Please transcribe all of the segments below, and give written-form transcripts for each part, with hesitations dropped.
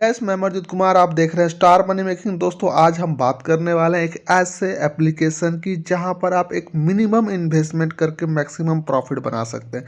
Gas मैं अमरजीत कुमार, आप देख रहे हैं स्टार मनी मेकिंग। दोस्तों आज हम बात करने वाले हैं एक ऐसे एप्लीकेशन की जहां पर आप एक मिनिमम इन्वेस्टमेंट करके मैक्सिमम प्रॉफिट बना सकते हैं।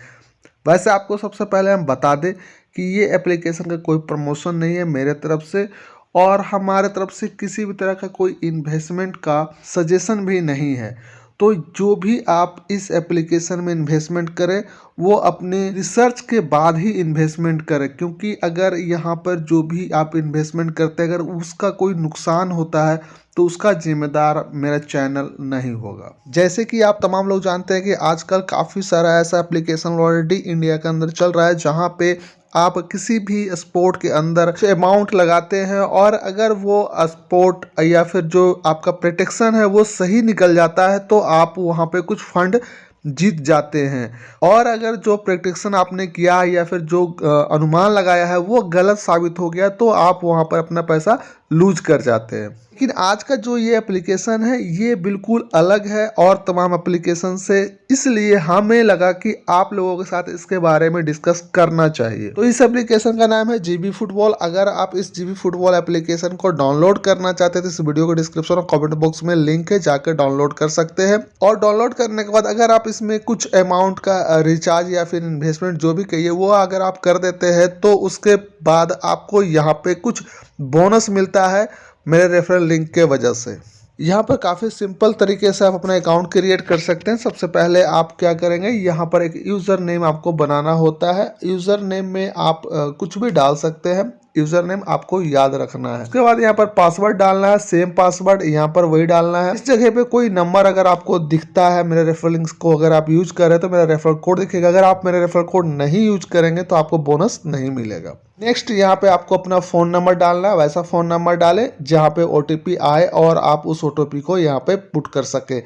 वैसे आपको सबसे पहले हम बता दें कि ये एप्लीकेशन का कोई प्रमोशन नहीं है मेरे तरफ से, और हमारे तरफ से किसी भी तरह का कोई इन्वेस्टमेंट का सजेशन भी नहीं है। तो जो भी आप इस एप्लीकेशन में इन्वेस्टमेंट करें वो अपने रिसर्च के बाद ही इन्वेस्टमेंट करें, क्योंकि अगर यहाँ पर जो भी आप इन्वेस्टमेंट करते हैं अगर उसका कोई नुकसान होता है तो उसका जिम्मेदार मेरा चैनल नहीं होगा। जैसे कि आप तमाम लोग जानते हैं कि आजकल काफ़ी सारा ऐसा एप्लीकेशन ऑलरेडी इंडिया के अंदर चल रहा है जहाँ पे आप किसी भी स्पोर्ट के अंदर अमाउंट लगाते हैं और अगर वो स्पोर्ट या फिर जो आपका प्रोटेक्शन है वो सही निकल जाता है तो आप वहाँ पे कुछ फंड जीत जाते हैं। और अगर जो प्रोटेक्शन आपने किया है या फिर जो अनुमान लगाया है वो गलत साबित हो गया तो आप वहाँ पर अपना पैसा लूज कर जाते हैं। लेकिन आज का जो ये एप्लीकेशन है ये बिल्कुल अलग है और तमाम एप्लीकेशन से, इसलिए हमें लगा कि आप लोगों के साथ इसके बारे में डिस्कस करना चाहिए। तो इस एप्लीकेशन का नाम है जीबी फुटबॉल। अगर आप इस जीबी फुटबॉल एप्लीकेशन को डाउनलोड करना चाहते हैं तो इस वीडियो को डिस्क्रिप्शन और कमेंट बॉक्स में लिंक है, जाकर डाउनलोड कर सकते हैं। और डाउनलोड करने के बाद अगर आप इसमें कुछ अमाउंट का रिचार्ज या फिर इन्वेस्टमेंट जो भी कहिए वो अगर आप कर देते हैं तो उसके बाद आपको यहाँ पे कुछ बोनस मिलता है मेरे रेफरल लिंक के वजह से। यहाँ पर काफ़ी सिंपल तरीके से आप अपना अकाउंट क्रिएट कर सकते हैं। सबसे पहले आप क्या करेंगे, यहाँ पर एक यूज़र नेम आपको बनाना होता है। यूज़र नेम में आप कुछ भी डाल सकते हैं, यूज़र नेम आपको याद रखना है। उसके बाद यहाँ पर पासवर्ड डालना है, सेम पासवर्ड यहाँ पर वही डालना है। इस जगह पे कोई नंबर अगर आपको दिखता है मेरे रेफरल लिंक्स को अगर आप यूज कर रहे हैं तो मेरा रेफरल कोड दिखेगा। अगर आप मेरे रेफरल कोड नहीं यूज करेंगे तो आपको बोनस नहीं मिलेगा। नेक्स्ट यहाँ पे आपको अपना फ़ोन नंबर डालना है, वैसा फ़ोन नंबर डालें जहाँ पे OTP आए और आप उस OTP को यहाँ पे पुट कर सके।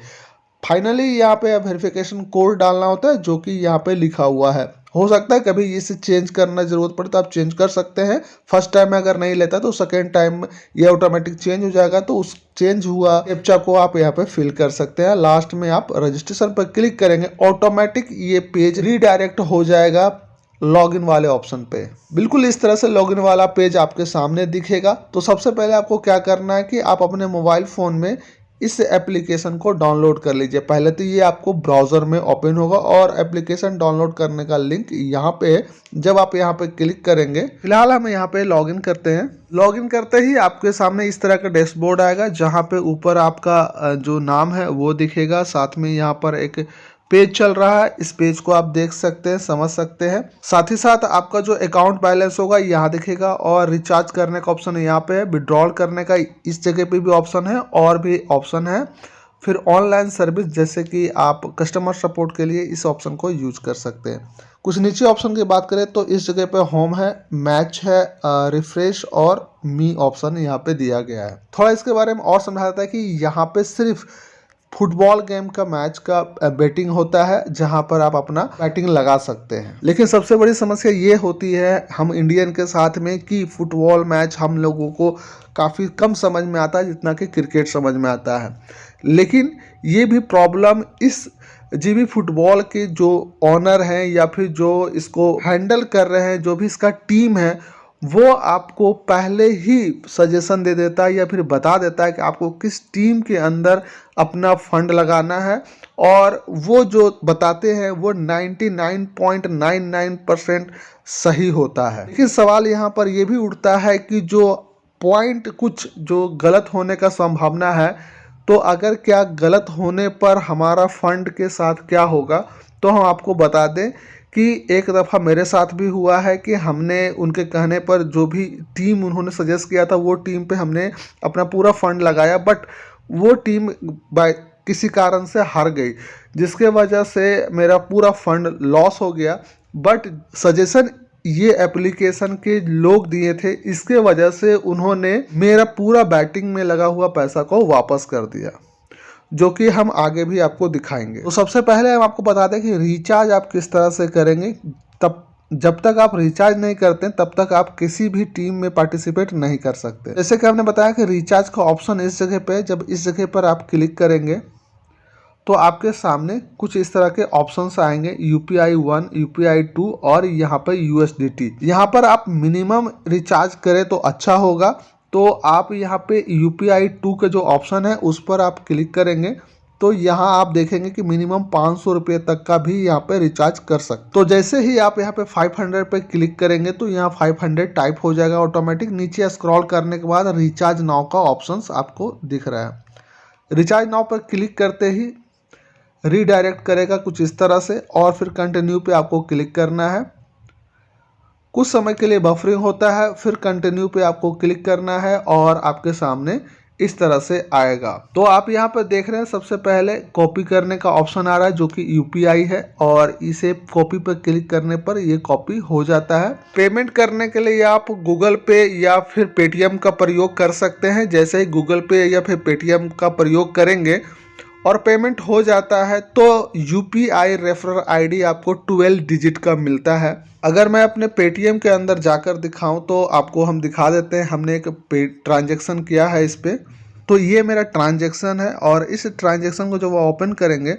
फाइनली यहाँ पे वेरिफिकेशन कोड डालना होता है जो कि यहाँ पे लिखा हुआ है। हो सकता है कभी इसे चेंज करना जरूरत पड़े तो आप चेंज कर सकते हैं। फर्स्ट टाइम में अगर नहीं लेता तो सेकेंड टाइम में ये ऑटोमेटिक चेंज हो जाएगा, तो उस चेंज हुआ कैप्चा को आप यहाँ पे फिल कर सकते हैं। लास्ट में आप रजिस्ट्रेशन पर क्लिक करेंगे, ऑटोमेटिक ये पेज रीडायरेक्ट हो जाएगा लॉगिन वाले ऑप्शन पे। बिल्कुल इस तरह से लॉगिन वाला पेज आपके सामने दिखेगा। तो सबसे पहले आपको क्या करना है कि आप अपने मोबाइल फ़ोन में इस एप्लीकेशन को डाउनलोड कर लीजिए। पहले तो ये आपको ब्राउज़र में ओपन होगा और एप्लीकेशन डाउनलोड करने का लिंक यहाँ पे है। जब आप यहाँ पे क्लिक करेंगे, फिलहाल हम यहाँ पे लॉगिन करते हैं। लॉगिन करते ही आपके सामने इस तरह का डैशबोर्ड आएगा जहाँ पे ऊपर आपका जो नाम है वो दिखेगा, साथ में यहाँ पर एक पेज चल रहा है। इस पेज को आप देख सकते हैं, समझ सकते हैं। साथ ही साथ आपका जो अकाउंट बैलेंस होगा यहाँ दिखेगा और रिचार्ज करने का ऑप्शन यहाँ पे है। विड्रॉल करने का इस जगह पे भी ऑप्शन है और भी ऑप्शन है। फिर ऑनलाइन सर्विस जैसे कि आप कस्टमर सपोर्ट के लिए इस ऑप्शन को यूज कर सकते हैं। कुछ नीचे ऑप्शन की बात करें तो इस जगह पे होम है, मैच है, रिफ्रेश और मी ऑप्शन यहाँ पे दिया गया है। थोड़ा इसके बारे में और समझा जाता है कि यहाँ पे सिर्फ फुटबॉल गेम का मैच का बैटिंग होता है जहां पर आप अपना बैटिंग लगा सकते हैं। लेकिन सबसे बड़ी समस्या ये होती है हम इंडियन के साथ में कि फुटबॉल मैच हम लोगों को काफ़ी कम समझ में आता है जितना कि क्रिकेट समझ में आता है। लेकिन ये भी प्रॉब्लम इस जीबी फुटबॉल के जो ऑनर हैं या फिर जो इसको हैंडल कर रहे हैं, जो भी इसका टीम है, वो आपको पहले ही सजेशन दे देता है या फिर बता देता है कि आपको किस टीम के अंदर अपना फंड लगाना है, और वो जो बताते हैं वो 99.99% सही होता है। लेकिन सवाल यहाँ पर ये भी उठता है कि जो पॉइंट कुछ जो गलत होने का संभावना है, तो अगर क्या गलत होने पर हमारा फंड के साथ क्या होगा, तो हम आपको बता दें कि एक दफ़ा मेरे साथ भी हुआ है कि हमने उनके कहने पर जो भी टीम उन्होंने सजेस्ट किया था वो टीम पे हमने अपना पूरा फंड लगाया, बट वो टीम बाय किसी कारण से हार गई जिसके वजह से मेरा पूरा फंड लॉस हो गया। बट सजेशन ये एप्लीकेशन के लोग दिए थे, इसके वजह से उन्होंने मेरा पूरा बैटिंग में लगा हुआ पैसा को वापस कर दिया, जो कि हम आगे भी आपको दिखाएंगे। तो सबसे पहले हम आपको बता दें कि रिचार्ज आप किस तरह से करेंगे। तब जब तक आप रिचार्ज नहीं करते तब तक आप किसी भी टीम में पार्टिसिपेट नहीं कर सकते। जैसे कि हमने बताया कि रिचार्ज का ऑप्शन इस जगह पे, जब इस जगह पर आप क्लिक करेंगे तो आपके सामने कुछ इस तरह के ऑप्शंस आएंगे, UPI 1, UPI 2 और यहाँ पर USDT। यहाँ पर आप मिनिमम रिचार्ज करें तो अच्छा होगा। तो आप यहाँ पे UPI 2 का जो ऑप्शन है उस पर आप क्लिक करेंगे तो यहाँ आप देखेंगे कि मिनिमम 500 रुपये तक का भी यहाँ पे रिचार्ज कर सकते। तो जैसे ही आप यहाँ पे 500 पे क्लिक करेंगे तो यहाँ 500 टाइप हो जाएगा ऑटोमेटिक। नीचे स्क्रॉल करने के बाद रिचार्ज नाउ का ऑप्शन आपको दिख रहा है। रिचार्ज नाउ पर क्लिक करते ही रीडायरेक्ट करेगा कुछ इस तरह से और फिर कंटिन्यू पे आपको क्लिक करना है। कुछ समय के लिए बफरिंग होता है, फिर कंटिन्यू पे आपको क्लिक करना है और आपके सामने इस तरह से आएगा। तो आप यहाँ पर देख रहे हैं सबसे पहले कॉपी करने का ऑप्शन आ रहा है जो कि UPI है और इसे कॉपी पर क्लिक करने पर ये कॉपी हो जाता है। पेमेंट करने के लिए आप गूगल पे या फिर पेटीएम का प्रयोग कर सकते हैं। जैसे ही गूगल पे या फिर पेटीएम का प्रयोग करेंगे और पेमेंट हो जाता है तो UPI रेफरल ID आपको 12 डिजिट का मिलता है। अगर मैं अपने पेटीएम के अंदर जाकर दिखाऊं तो आपको हम दिखा देते हैं। हमने एक ट्रांजैक्शन किया है इस पे, तो ये मेरा ट्रांजैक्शन है और इस ट्रांजैक्शन को जब ओपन करेंगे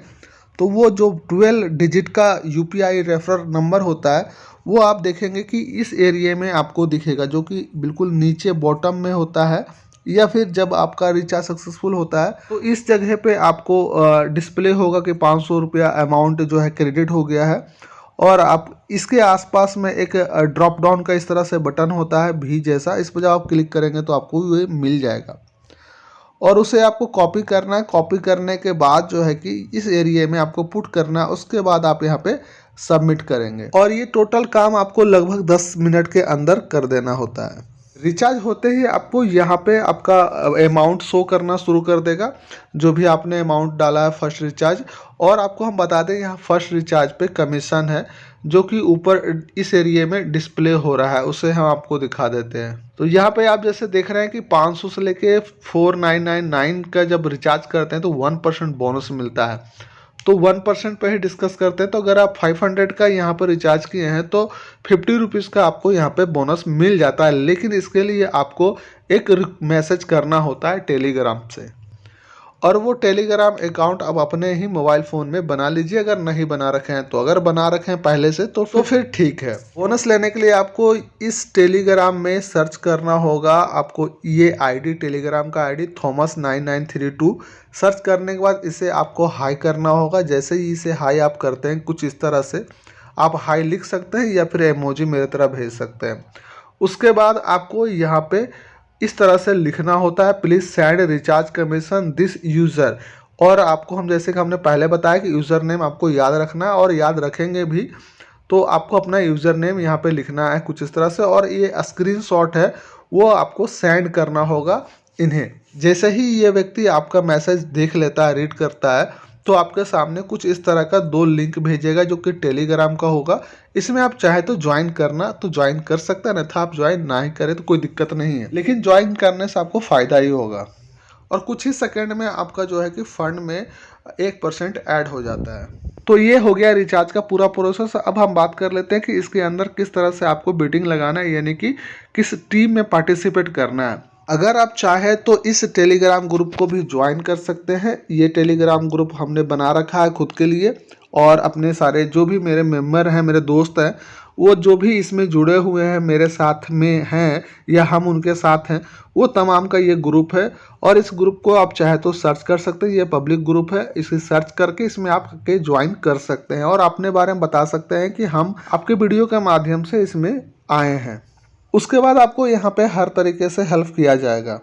तो वो जो 12 डिजिट का UPI रेफरल नंबर होता है वो आप देखेंगे कि इस एरिया में आपको दिखेगा, जो कि बिल्कुल नीचे बॉटम में होता है या फिर जब आपका रिचार्ज सक्सेसफुल होता है तो इस जगह पे आपको डिस्प्ले होगा कि 500 रुपया अमाउंट जो है क्रेडिट हो गया है। और आप इसके आसपास में एक ड्रॉप डाउन का इस तरह से बटन होता है भी जैसा, इस पर जब आप क्लिक करेंगे तो आपको ये मिल जाएगा और उसे आपको कॉपी करना है। कॉपी करने के बाद जो है कि इस एरिया में आपको पुट करना है, उसके बाद आप यहाँ पे सबमिट करेंगे और ये टोटल काम आपको लगभग 10 मिनट के अंदर कर देना होता है। रिचार्ज होते ही आपको यहाँ पे आपका अमाउंट शो करना शुरू कर देगा, जो भी आपने अमाउंट डाला है फर्स्ट रिचार्ज। और आपको हम बता दें यहाँ फर्स्ट रिचार्ज पे कमीशन है जो कि ऊपर इस एरिया में डिस्प्ले हो रहा है, उसे हम आपको दिखा देते हैं। तो यहाँ पे आप जैसे देख रहे हैं कि 500 से लेके 4999 का जब रिचार्ज करते हैं तो 1% बोनस मिलता है। तो 1% पे ही डिस्कस करते हैं। तो अगर आप 500 का यहाँ पर रिचार्ज किए हैं तो 50 रुपीज़ का आपको यहाँ पे बोनस मिल जाता है, लेकिन इसके लिए आपको एक मैसेज करना होता है टेलीग्राम से और वो टेलीग्राम अकाउंट आप अपने ही मोबाइल फ़ोन में बना लीजिए अगर नहीं बना रखे हैं तो। अगर बना रखे हैं पहले से तो फिर ठीक है। बोनस लेने के लिए आपको इस टेलीग्राम में सर्च करना होगा। आपको ये ID टेलीग्राम का ID Thomas9932 सर्च करने के बाद इसे आपको हाई करना होगा। जैसे ही इसे हाई आप करते हैं कुछ इस तरह से आप हाई लिख सकते हैं या फिर इमोजी मेरे तरह भेज सकते हैं। उसके बाद आपको यहाँ पे इस तरह से लिखना होता है please send recharge commission this user. और आपको हम जैसे कि हमने पहले बताया कि यूज़र नेम आपको याद रखना है और याद रखेंगे भी। तो आपको अपना यूज़र नेम यहाँ पे लिखना है कुछ इस तरह से और ये स्क्रीनशॉट है वो आपको सेंड करना होगा इन्हें। जैसे ही ये व्यक्ति आपका मैसेज देख लेता है, रीड करता है, तो आपके सामने कुछ इस तरह का 2 लिंक भेजेगा जो कि टेलीग्राम का होगा। इसमें आप चाहे तो ज्वाइन करना तो ज्वाइन कर सकते हैं, अन्यथा आप ज्वाइन ना ही करें तो कोई दिक्कत नहीं है, लेकिन ज्वाइन करने से आपको फ़ायदा ही होगा और कुछ ही सेकंड में आपका जो है कि फंड में 1% ऐड हो जाता है। तो ये हो गया रिचार्ज का पूरा प्रोसेस। अब हम बात कर लेते हैं कि इसके अंदर किस तरह से आपको बिडिंग लगाना है, यानी कि किस टीम में पार्टिसिपेट करना है। अगर आप चाहें तो इस टेलीग्राम ग्रुप को भी ज्वाइन कर सकते हैं। ये टेलीग्राम ग्रुप हमने बना रखा है खुद के लिए और अपने सारे जो भी मेरे मेंबर हैं, मेरे दोस्त हैं, वो जो भी इसमें जुड़े हुए हैं मेरे साथ में हैं या हम उनके साथ हैं, वो तमाम का ये ग्रुप है। और इस ग्रुप को आप चाहे तो सर्च कर सकते हैं, ये पब्लिक ग्रुप है। इसे सर्च करके इसमें आप के ज्वाइन कर सकते हैं और अपने बारे में बता सकते हैं कि हम आपके वीडियो के माध्यम से इसमें आए हैं। उसके बाद आपको यहाँ पे हर तरीके से हेल्प किया जाएगा।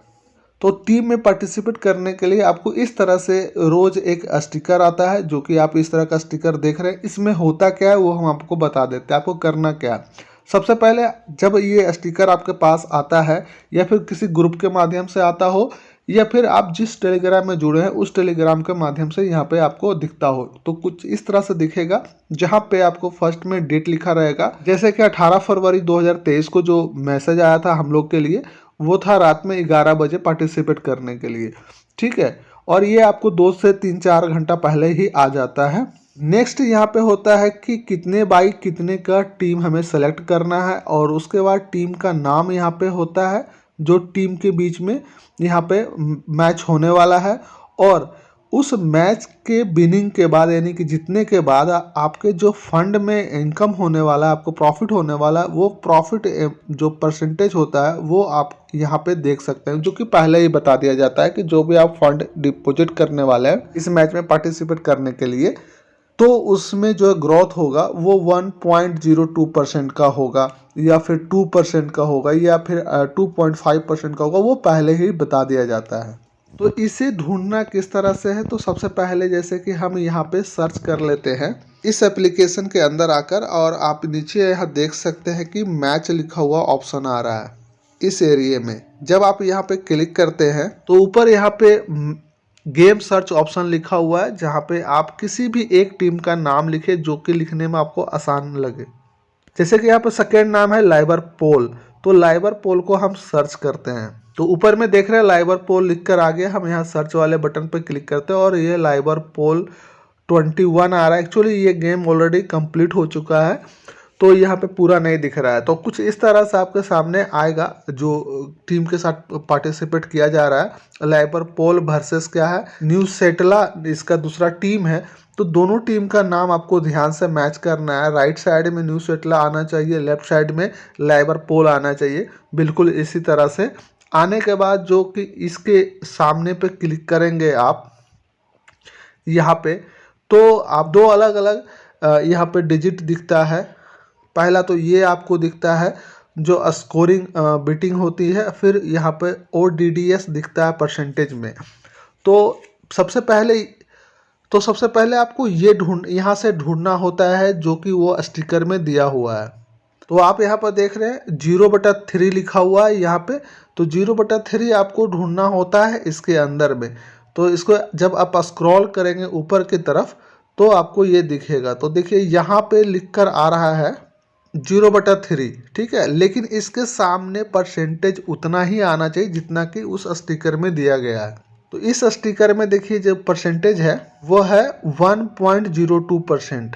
तो टीम में पार्टिसिपेट करने के लिए आपको इस तरह से रोज़ एक स्टिकर आता है, जो कि आप इस तरह का स्टिकर देख रहे हैं। इसमें होता क्या है वो हम आपको बता देते हैं। आपको करना क्या है, सबसे पहले जब ये स्टिकर आपके पास आता है या फिर किसी ग्रुप के माध्यम से आता हो या फिर आप जिस टेलीग्राम में जुड़े हैं उस टेलीग्राम के माध्यम से यहाँ पे आपको दिखता हो, तो कुछ इस तरह से दिखेगा जहाँ पे आपको फर्स्ट में डेट लिखा रहेगा। जैसे कि 18 फरवरी 2023 को जो मैसेज आया था हम लोग के लिए वो था रात में 11 बजे पार्टिसिपेट करने के लिए, ठीक है। और ये आपको 2 से 3-4 घंटा पहले ही आ जाता है। नेक्स्ट यहाँ पे होता है कि कितने बाई कितने का टीम हमें सेलेक्ट करना है और उसके बाद टीम का नाम यहाँ पे होता है जो टीम के बीच में यहाँ पे मैच होने वाला है और उस मैच के विनिंग के बाद यानी कि जीतने के बाद आपके जो फंड में इनकम होने वाला है, आपको प्रॉफिट होने वाला है, वो प्रॉफिट जो परसेंटेज होता है वो आप यहाँ पे देख सकते हैं, जो कि पहले ही बता दिया जाता है कि जो भी आप फंड डिपॉजिट करने वाले हैं इस मैच में पार्टिसिपेट करने के लिए, तो उसमें जो ग्रोथ होगा वो 1.02% का होगा या फिर 2% का होगा या फिर 2.5% का होगा, वो पहले ही बता दिया जाता है। तो इसे ढूंढना किस तरह से है, तो सबसे पहले जैसे कि हम यहाँ पे सर्च कर लेते हैं इस एप्लीकेशन के अंदर आकर, और आप नीचे यहाँ देख सकते हैं कि मैच लिखा हुआ ऑप्शन आ रहा है इस एरिया में। जब आप यहाँ पे क्लिक करते हैं तो ऊपर यहाँ पे गेम सर्च ऑप्शन लिखा हुआ है, जहाँ पे आप किसी भी एक टीम का नाम लिखे जो कि लिखने में आपको आसान लगे। जैसे कि यहाँ पर सेकेंड नाम है लिवरपूल, तो लिवरपूल को हम सर्च करते हैं। तो ऊपर में देख रहे हैं लिवरपूल लिख कर आ गया, हम यहाँ सर्च वाले बटन पर क्लिक करते हैं और ये लिवरपूल 21 आ रहा है। एक्चुअली ये गेम ऑलरेडी कंप्लीट हो चुका है, तो यहाँ पे पूरा नहीं दिख रहा है। तो कुछ इस तरह से आपके सामने आएगा जो टीम के साथ पार्टिसिपेट किया जा रहा है। लिवरपूल वर्सेस क्या है, न्यू सेटला इसका दूसरा टीम है। तो दोनों टीम का नाम आपको ध्यान से मैच करना है। राइट साइड में न्यू सेटला आना चाहिए, लेफ्ट साइड में लिवरपूल आना चाहिए, बिल्कुल इसी तरह से। आने के बाद जो कि इसके सामने पे क्लिक करेंगे आप यहाँ पे, तो आप दो अलग अलग यहाँ पे डिजिट दिखता है। पहला तो ये आपको दिखता है जो स्कोरिंग बीटिंग होती है, फिर यहाँ पे ODDS दिखता है परसेंटेज में। तो सबसे पहले आपको ये यहाँ से ढूंढना होता है जो कि वो स्टिकर में दिया हुआ है। तो आप यहाँ पर देख रहे हैं 0/3 लिखा हुआ है यहाँ पे, तो 0/3 आपको ढूंढना होता है इसके अंदर में। तो इसको जब आप स्क्रॉल करेंगे ऊपर की तरफ तो आपको ये दिखेगा। तो देखिए यहाँ पे लिख कर आ रहा है 0/3, ठीक है, लेकिन इसके सामने परसेंटेज उतना ही आना चाहिए जितना कि उस स्टिकर में दिया गया है। तो इस स्टिकर में देखिए जो परसेंटेज है वो है 1.02%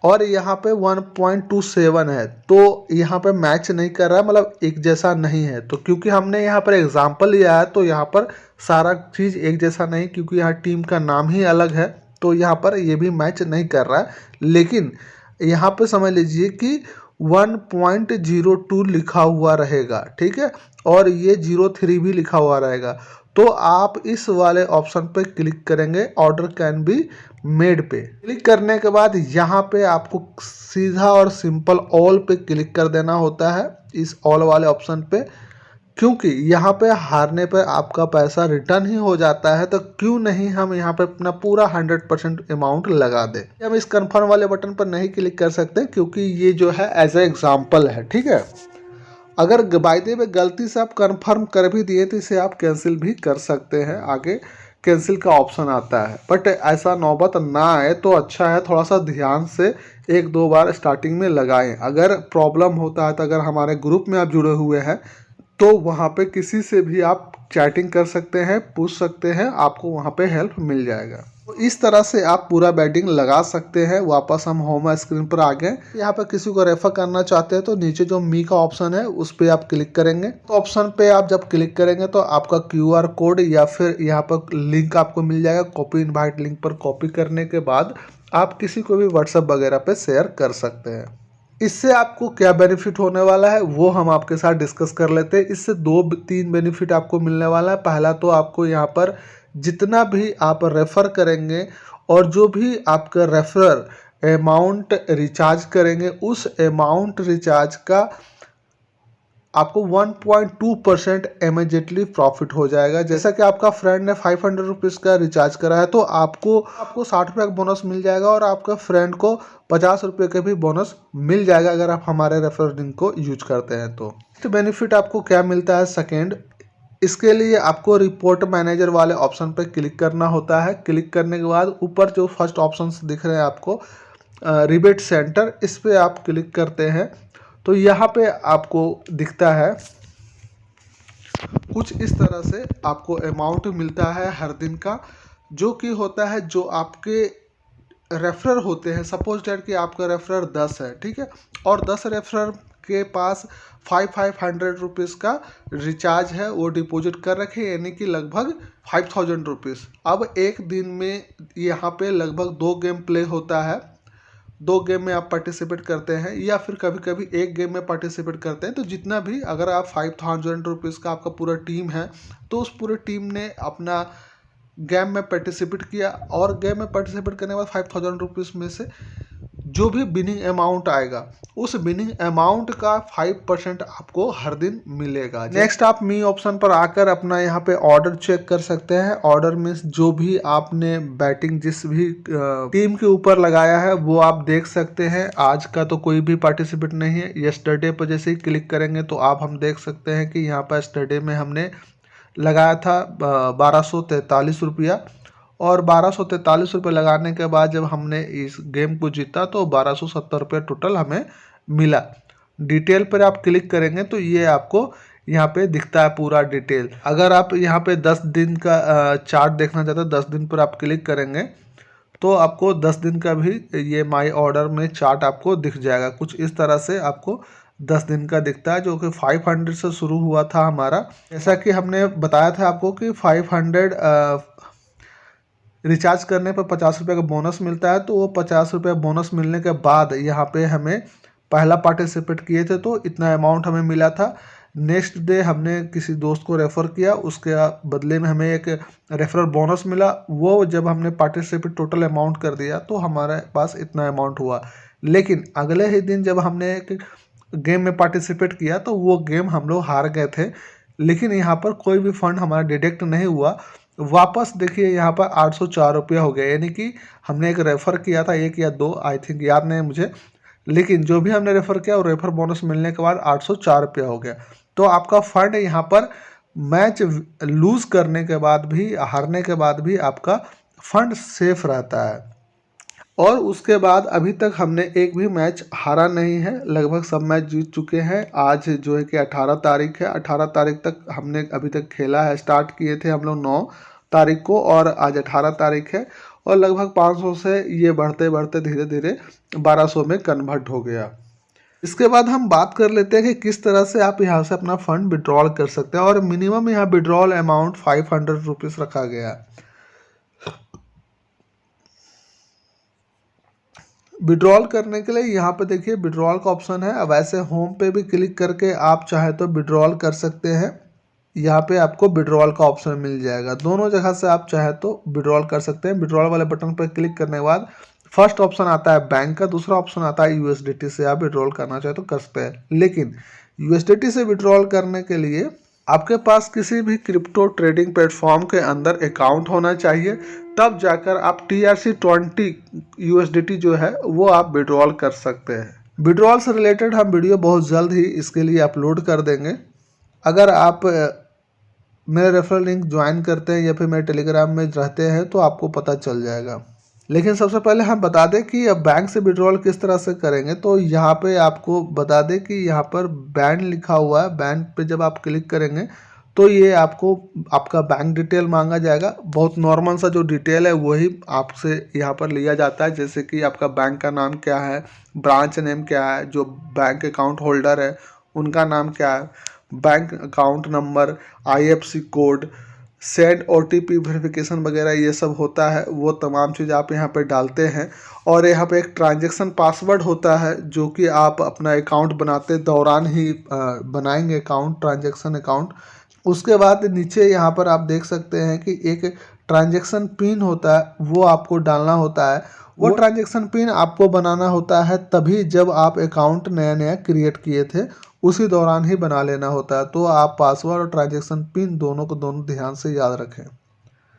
और यहाँ पे 1.27 है। तो यहाँ पे मैच नहीं कर रहा है, मतलब एक जैसा नहीं है। तो क्योंकि हमने यहाँ पर एग्जाम्पल लिया है तो यहाँ पर सारा चीज़ एक जैसा नहीं, क्योंकि यहाँ टीम का नाम ही अलग है, तो यहाँ पर ये भी मैच नहीं कर रहा है। लेकिन यहाँ पे समझ लीजिए कि 1.02 लिखा हुआ रहेगा, ठीक है, और ये 03 भी लिखा हुआ रहेगा। तो आप इस वाले ऑप्शन पे क्लिक करेंगे, ऑर्डर कैन बी मेड पे क्लिक करने के बाद यहाँ पे आपको सीधा और सिंपल ऑल पे क्लिक कर देना होता है, इस ऑल वाले ऑप्शन पे, क्योंकि यहाँ पे हारने पे आपका पैसा रिटर्न ही हो जाता है। तो क्यों नहीं हम यहाँ पे अपना पूरा 100% अमाउंट लगा दें। हम इस कन्फर्म वाले बटन पर नहीं क्लिक कर सकते क्योंकि ये जो है एज ए एग्जाम्पल है, ठीक है। अगर बाय द वे गलती से आप कन्फर्म कर भी दिए तो इसे आप कैंसिल भी कर सकते हैं, आगे कैंसिल का ऑप्शन आता है। बट ऐसा नौबत ना आए तो अच्छा है, थोड़ा सा ध्यान से 1-2 बार स्टार्टिंग में लगाएं। अगर प्रॉब्लम होता है तो अगर हमारे ग्रुप में आप जुड़े हुए हैं तो वहाँ पे किसी से भी आप चैटिंग कर सकते हैं, पूछ सकते हैं, आपको वहाँ पे हेल्प मिल जाएगा। तो इस तरह से आप पूरा बैटिंग लगा सकते हैं। वापस हम होम स्क्रीन पर आ गए। यहाँ पर किसी को रेफर करना चाहते हैं तो नीचे जो मी का ऑप्शन है उस पर आप क्लिक करेंगे। तो ऑप्शन पे आप जब क्लिक करेंगे तो आपका QR कोड या फिर यहाँ पर लिंक आपको मिल जाएगा। कॉपी इनवाइट लिंक पर कॉपी करने के बाद आप किसी को भी व्हाट्सएप वगैरह पे शेयर कर सकते हैं। इससे आपको क्या बेनिफिट होने वाला है वो हम आपके साथ डिस्कस कर लेते हैं। इससे 2-3 बेनिफिट आपको मिलने वाला है। पहला तो आपको यहाँ पर जितना भी आप रेफ़र करेंगे और जो भी आपका रेफरल अमाउंट रिचार्ज करेंगे उस अमाउंट रिचार्ज का आपको 1.2% इमीडिएटली प्रॉफिट हो जाएगा। जैसा कि आपका फ्रेंड ने 500 रुपीज़ का रिचार्ज करा है तो आपको 60 रुपये का बोनस मिल जाएगा और आपका फ्रेंड को 50 रुपये का भी बोनस मिल जाएगा अगर आप हमारे रेफरल लिंक को यूज करते हैं। तो बेनिफिट आपको क्या मिलता है सेकेंड, इसके लिए आपको रिपोर्ट मैनेजर वाले ऑप्शन पर क्लिक करना होता है। क्लिक करने के बाद ऊपर जो फर्स्ट ऑप्शन दिख रहे हैं आपको रिबेट सेंटर, इस पर आप क्लिक करते हैं तो यहाँ पे आपको दिखता है कुछ इस तरह से आपको अमाउंट मिलता है हर दिन का, जो कि होता है जो आपके रेफरर होते हैं। सपोज दैट कि आपका रेफरर 10 है, ठीक है, और 10 रेफरर के पास 500 रुपीज़ का रिचार्ज है, वो डिपॉजिट कर रखे, यानी कि लगभग 5000 रुपीज़। अब एक दिन में यहाँ पे लगभग 2 गेम प्ले होता है, 2 गेम में आप पार्टिसिपेट करते हैं या फिर कभी कभी एक गेम में पार्टिसिपेट करते हैं। तो जितना भी, अगर आप 5000 रुपीज़ का आपका पूरा टीम है तो उस पूरे टीम ने अपना गेम में पार्टिसिपेट किया, और गेम में पार्टिसिपेट करने के बाद 5000 रुपीज़ में से जो भी विनिंग अमाउंट आएगा, उस विनिंग अमाउंट का 5% आपको हर दिन मिलेगा। नेक्स्ट आप मी ऑप्शन पर आकर अपना यहाँ पे ऑर्डर चेक कर सकते हैं। ऑर्डर में जो भी आपने बैटिंग जिस भी टीम के ऊपर लगाया है वो आप देख सकते हैं। आज का तो कोई भी पार्टिसिपेट नहीं है। यस्टरडे पर जैसे ही क्लिक करेंगे तो हम देख सकते हैं कि यहाँ पर यस्टरडे में हमने लगाया था 1243 रुपया, और 1243 रुपये लगाने के बाद जब हमने इस गेम को जीता तो 1270 रुपये टोटल हमें मिला। डिटेल पर आप क्लिक करेंगे तो ये आपको यहाँ पे दिखता है पूरा डिटेल। अगर आप यहाँ पे 10 दिन का चार्ट देखना चाहते हो, 10 दिन पर आप क्लिक करेंगे तो आपको 10 दिन का भी ये माई ऑर्डर में चार्ट आपको दिख जाएगा। कुछ इस तरह से आपको 10 दिन का दिखता है, जो कि 500 से शुरू हुआ था हमारा। जैसा कि हमने बताया था आपको कि 500 रिचार्ज करने पर 50 रुपये का बोनस मिलता है। तो वो 50 रुपये बोनस मिलने के बाद यहाँ पे हमें पहला पार्टिसिपेट किए थे तो इतना अमाउंट हमें मिला था। नेक्स्ट डे हमने किसी दोस्त को रेफ़र किया, उसके बदले में हमें एक रेफरल बोनस मिला। वो जब हमने पार्टिसिपेट टोटल अमाउंट कर दिया तो हमारे पास इतना अमाउंट हुआ। लेकिन अगले ही दिन जब हमने एक गेम में पार्टिसिपेट किया तो वो गेम हम लोग हार गए थे, लेकिन यहाँ पर कोई भी फंड हमारा डिडक्ट नहीं हुआ। वापस देखिए यहाँ पर 804 रुपया हो गया, यानी कि हमने एक रेफ़र किया था, 1 या 2 आई थिंक, याद नहीं मुझे, लेकिन जो भी हमने रेफ़र किया वो रेफ़र बोनस मिलने के बाद 804 रुपया हो गया। तो आपका फंड यहाँ पर मैच लूज़ करने के बाद भी, हारने के बाद भी आपका फंड सेफ रहता है। और उसके बाद अभी तक हमने एक भी मैच हारा नहीं है, लगभग सब मैच जीत चुके हैं। आज जो है कि 18 तारीख है, 18 तारीख तक हमने अभी तक खेला है। स्टार्ट किए थे हम लोग 9 तारीख को और आज 18 तारीख है, और लगभग 500 से ये बढ़ते बढ़ते धीरे धीरे 1200 में कन्वर्ट हो गया। इसके बाद हम बात कर लेते हैं कि किस तरह से आप यहाँ से अपना फंड विड्रॉल कर सकते हैं। और मिनिमम यहाँ विड्रॉल अमाउंट 500 रुपीज़ रखा गया है। विड्रॉल करने के लिए यहाँ पे देखिए विड्रॉल का ऑप्शन है। अब ऐसे होम पे भी क्लिक करके आप चाहे तो विड्रॉल कर सकते हैं। यहाँ पे आपको विड्रॉल का ऑप्शन मिल जाएगा। दोनों जगह से आप चाहे तो विड्रॉल कर सकते हैं। विड्रॉल वाले बटन पर क्लिक करने के बाद फर्स्ट ऑप्शन आता है बैंक का, दूसरा ऑप्शन आता है USDT से आप विड्रॉल करना चाहे तो कर सकते हैं। लेकिन USDT से विड्रॉल करने के लिए आपके पास किसी भी क्रिप्टो ट्रेडिंग प्लेटफॉर्म के अंदर अकाउंट होना चाहिए, तब जाकर आप TRC20 USDT जो है वो आप विड्रॉल कर सकते हैं। विड्रॉल से रिलेटेड हम वीडियो बहुत जल्द ही इसके लिए अपलोड कर देंगे। अगर आप मेरे रेफरल लिंक ज्वाइन करते हैं या फिर मेरे टेलीग्राम में रहते हैं तो आपको पता चल जाएगा। लेकिन सबसे पहले हम बता दें कि अब बैंक से विड्रॉल किस तरह से करेंगे। तो यहाँ पे आपको बता दें कि यहाँ पर बैंक लिखा हुआ है, बैंक पे जब आप क्लिक करेंगे तो ये आपको आपका बैंक डिटेल मांगा जाएगा। बहुत नॉर्मल सा जो डिटेल है वही आपसे यहाँ पर लिया जाता है, जैसे कि आपका बैंक का नाम क्या है, ब्रांच नेम क्या है, जो बैंक अकाउंट होल्डर है उनका नाम क्या है, bank account number, IFSC code, send OTP verification वगैरह ये सब होता है। वो तमाम चीज़ आप यहाँ पे डालते हैं। और यहाँ पे एक ट्रांजैक्शन पासवर्ड होता है जो कि आप अपना अकाउंट बनाते दौरान ही बनाएंगे अकाउंट, ट्रांजैक्शन अकाउंट। उसके बाद नीचे यहाँ पर आप देख सकते हैं कि एक ट्रांजैक्शन पिन होता है, वो आपको डालना होता है। वो ट्रांजैक्शन पिन आपको बनाना होता है तभी जब आप अकाउंट नया नया क्रिएट किए थे, उसी दौरान ही बना लेना होता है। तो आप पासवर्ड और ट्रांजैक्शन पिन दोनों को ध्यान से याद रखें।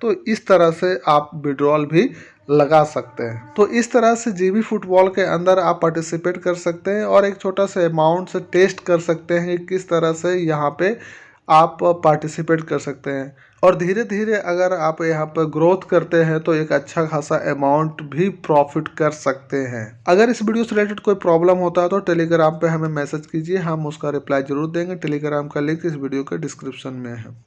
तो इस तरह से आप विड्रॉल भी लगा सकते हैं। तो इस तरह से GB फुटबॉल के अंदर आप पार्टिसिपेट कर सकते हैं और एक छोटा सा अमाउंट से टेस्ट कर सकते हैं कि किस तरह से यहाँ पे आप पार्टिसिपेट कर सकते हैं। और धीरे धीरे अगर आप यहाँ पर ग्रोथ करते हैं तो एक अच्छा खासा अमाउंट भी प्रॉफिट कर सकते हैं। अगर इस वीडियो से रिलेटेड कोई प्रॉब्लम होता है तो टेलीग्राम पे हमें मैसेज कीजिए, हम उसका रिप्लाई जरूर देंगे। टेलीग्राम का लिंक इस वीडियो के डिस्क्रिप्शन में है।